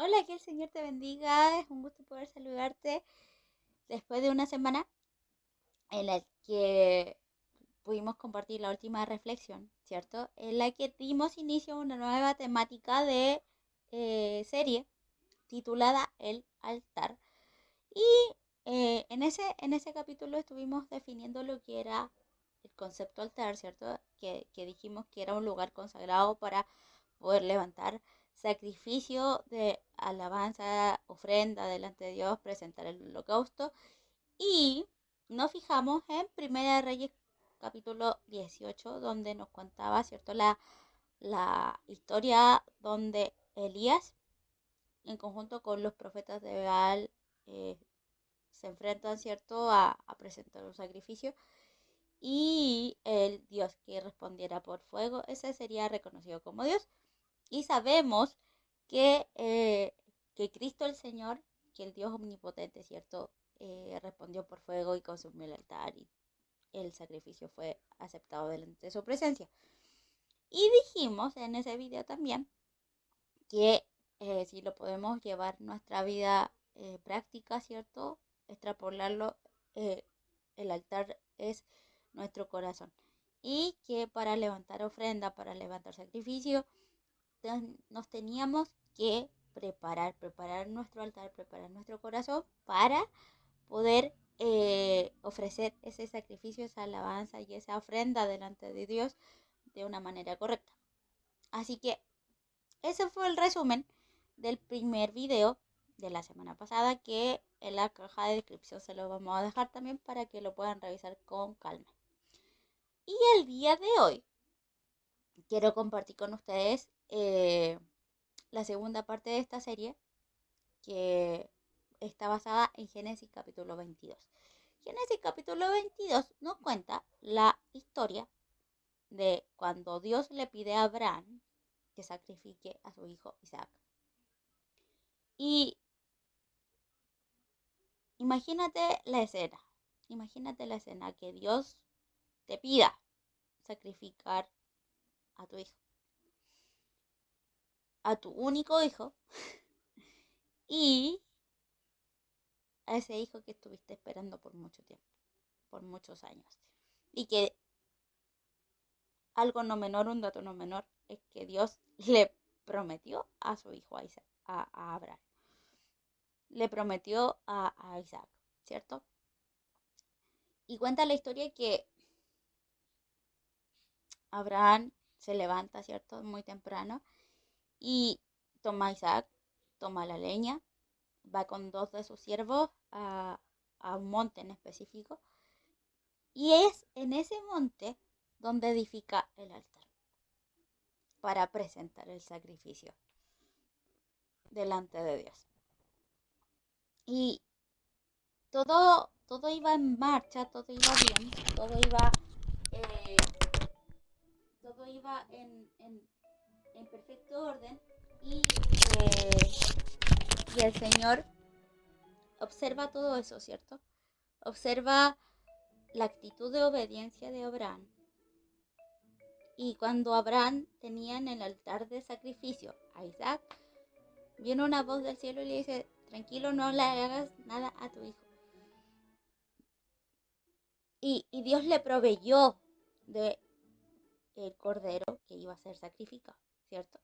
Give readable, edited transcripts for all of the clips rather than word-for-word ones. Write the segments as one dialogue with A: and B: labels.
A: Hola, que el Señor te bendiga. Es un gusto poder saludarte después de una semana en la que pudimos compartir la última reflexión, ¿cierto? En la que dimos inicio a una nueva temática de serie titulada El altar. Y en ese capítulo estuvimos definiendo lo que era el concepto altar, ¿cierto? Que dijimos que era un lugar consagrado para poder levantar sacrificio de alabanza, ofrenda delante de Dios, presentar el holocausto. Y nos fijamos en Primera de Reyes capítulo 18, donde nos contaba, ¿cierto? La historia donde Elías, en conjunto con los profetas de Baal, eh, se enfrentan, ¿cierto?, a presentar un sacrificio y el Dios que respondiera por fuego, ese sería reconocido como Dios. Y sabemos que Cristo el Señor, que el Dios omnipotente, ¿cierto?, respondió por fuego y consumió el altar y el sacrificio fue aceptado delante de su presencia. Y dijimos en ese video también que si lo podemos llevar nuestra vida práctica, ¿cierto? Extrapolarlo, eh, el altar es nuestro corazón. Y que para levantar ofrenda, para levantar sacrificio, nos teníamos que preparar nuestro altar, preparar nuestro corazón para poder ofrecer ese sacrificio, esa alabanza y esa ofrenda delante de Dios de una manera correcta. Así que ese fue el resumen del primer video de la semana pasada, que en la caja de descripción se lo vamos a dejar también para que lo puedan revisar con calma. Y el día de hoy quiero compartir con ustedes la segunda parte de esta serie, que está basada en Génesis capítulo 22. Génesis capítulo 22 nos cuenta la historia de cuando Dios le pide a Abraham que sacrifique a su hijo Isaac. Y imagínate la escena que Dios te pida sacrificar a tu hijo, a tu único hijo, y a ese hijo que estuviste esperando por mucho tiempo, por muchos años. Y que algo no menor, un dato no menor, es que Dios le prometió a su hijo a Isaac, a Abraham. Le prometió a Isaac, ¿cierto? Y cuenta la historia que Abraham se levanta, ¿cierto? Muy temprano y toma a Isaac, toma la leña, va con dos de sus siervos a un monte en específico, y es en ese monte donde edifica el altar para presentar el sacrificio delante de Dios. Y todo iba en marcha, todo iba bien, eh, todo iba en perfecto orden, y, eh, y el Señor observa todo eso, ¿cierto? Observa la actitud de obediencia de Abraham. Y cuando Abraham tenía en el altar de sacrificio a Isaac, viene una voz del cielo y le dice: tranquilo, no le hagas nada a tu hijo. Y Dios le proveyó de el cordero que iba a ser sacrificado, ¿cierto?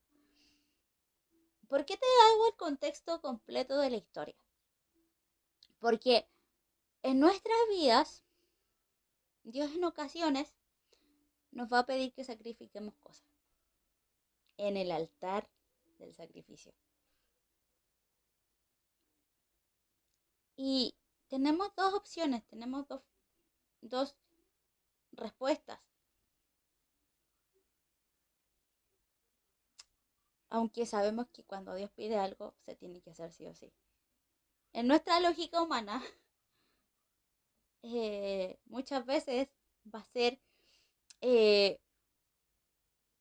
A: ¿Por qué te hago el contexto completo de la historia? Porque en nuestras vidas, Dios en ocasiones nos va a pedir que sacrifiquemos cosas en el altar del sacrificio. Y tenemos dos opciones, tenemos dos respuestas. Aunque sabemos que cuando Dios pide algo, se tiene que hacer sí o sí. En nuestra lógica humana, muchas veces va a ser eh,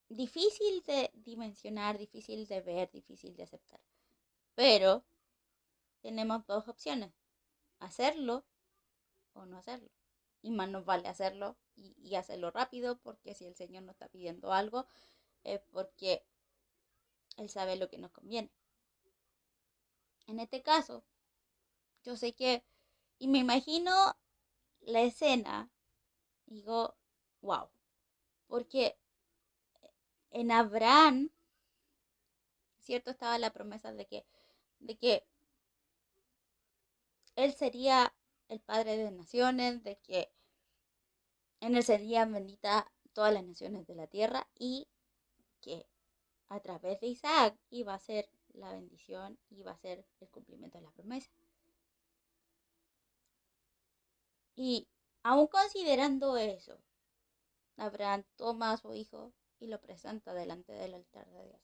A: difícil de dimensionar, difícil de ver, difícil de aceptar. Pero tenemos dos opciones: hacerlo o no hacerlo. Y más nos vale hacerlo y hacerlo rápido, porque si el Señor nos está pidiendo algo, es porque Él sabe lo que nos conviene. En este caso, yo sé que, y me imagino la escena, digo, wow, porque en Abraham, ¿cierto? Estaba la promesa de que él sería el padre de naciones, de que en él serían benditas todas las naciones de la tierra y que a través de Isaac iba a ser la bendición, iba a ser el cumplimiento de la promesa. Y aún considerando eso, Abraham toma a su hijo y lo presenta delante del altar de Dios.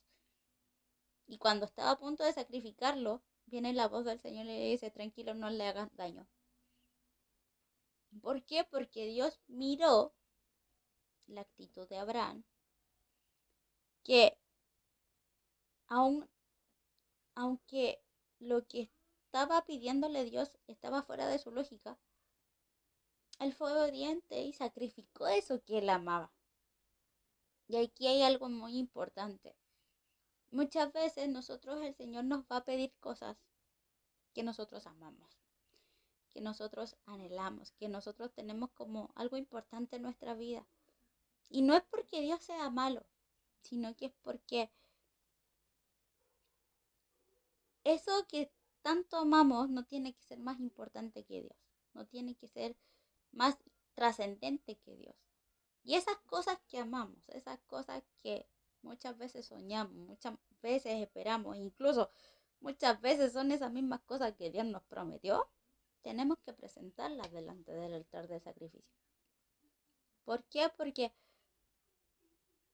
A: Y cuando estaba a punto de sacrificarlo, viene la voz del Señor y le dice, tranquilo, no le hagas daño. ¿Por qué? Porque Dios miró la actitud de Abraham, que aun, aunque lo que estaba pidiéndole Dios estaba fuera de su lógica, él fue obediente y sacrificó eso que él amaba. Y aquí hay algo muy importante. Muchas veces nosotros, el Señor nos va a pedir cosas que nosotros amamos, que nosotros anhelamos, que nosotros tenemos como algo importante en nuestra vida. Y no es porque Dios sea malo, sino que es porque eso que tanto amamos no tiene que ser más importante que Dios, no tiene que ser más trascendente que Dios. Y esas cosas que amamos, esas cosas que muchas veces soñamos, muchas veces esperamos, incluso muchas veces son esas mismas cosas que Dios nos prometió, tenemos que presentarlas delante del altar de sacrificio. ¿Por qué? Porque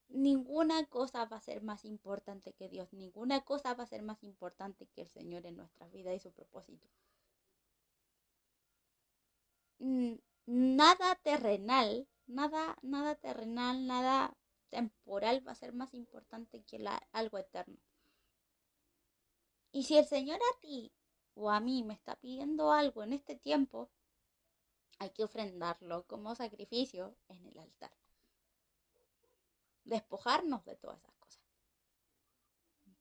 A: ninguna cosa va a ser más importante que Dios, ninguna cosa va a ser más importante que el Señor en nuestras vidas y su propósito. Nada terrenal, nada temporal va a ser más importante que algo eterno. Y si el Señor a ti o a mí me está pidiendo algo en este tiempo, hay que ofrendarlo como sacrificio en el altar. Despojarnos de todas esas cosas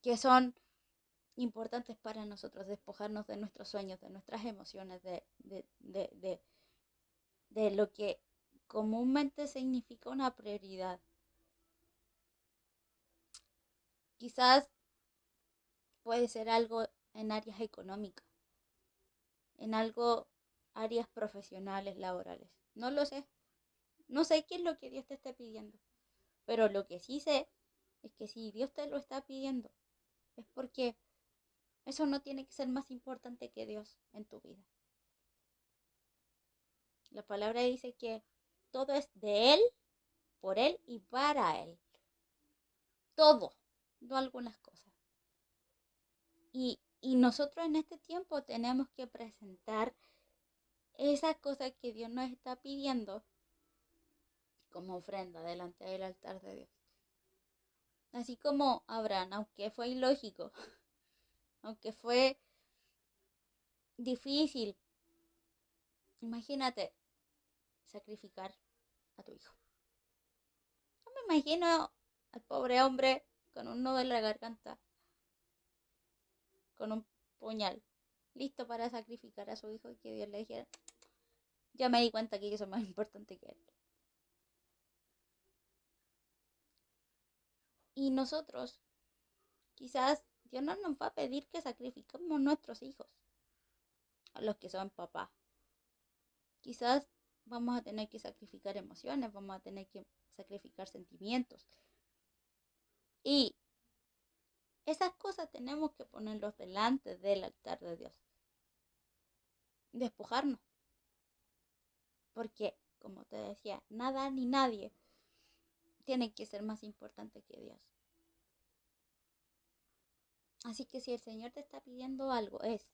A: que son importantes para nosotros, despojarnos de nuestros sueños, de nuestras emociones, de lo que comúnmente significa una prioridad. Quizás puede ser algo en áreas económicas, en algo, áreas profesionales, laborales. No lo sé. No sé qué es lo que Dios te esté pidiendo. Pero lo que sí sé es que si Dios te lo está pidiendo, es porque eso no tiene que ser más importante que Dios en tu vida. La palabra dice que todo es de Él, por Él y para Él. Todo, no algunas cosas. Y nosotros en este tiempo tenemos que presentar esas cosas que Dios nos está pidiendo como ofrenda delante del altar de Dios. Así como Abraham, aunque fue ilógico, aunque fue difícil, imagínate sacrificar a tu hijo. No me imagino al pobre hombre con un nudo en la garganta, con un puñal, listo para sacrificar a su hijo y que Dios le dijera, ya me di cuenta que yo soy más importante que él. Y nosotros, quizás Dios no nos va a pedir que sacrifiquemos nuestros hijos, a los que son papás. Quizás vamos a tener que sacrificar emociones, vamos a tener que sacrificar sentimientos. Y esas cosas tenemos que ponerlos delante del altar de Dios. Despojarnos. Porque, como te decía, nada ni nadie tiene que ser más importante que Dios. Así que si el Señor te está pidiendo algo, es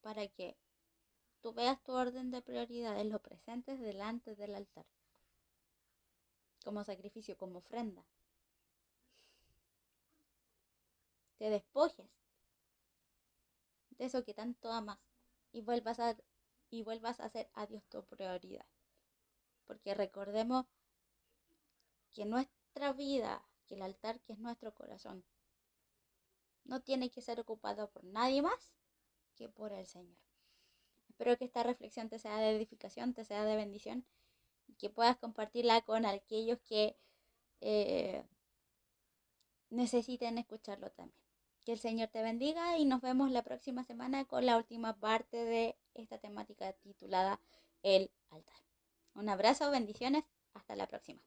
A: para que tú veas tu orden de prioridades, lo presentes delante del altar. Como sacrificio, como ofrenda. Te despojes de eso que tanto amas y vuelvas a hacer a Dios tu prioridad. Porque recordemos que nuestra vida, que el altar que es nuestro corazón, no tiene que ser ocupado por nadie más que por el Señor. Espero que esta reflexión te sea de edificación, te sea de bendición y que puedas compartirla con aquellos que necesiten escucharlo también. Que el Señor te bendiga y nos vemos la próxima semana con la última parte de esta temática titulada El altar. Un abrazo, bendiciones, hasta la próxima.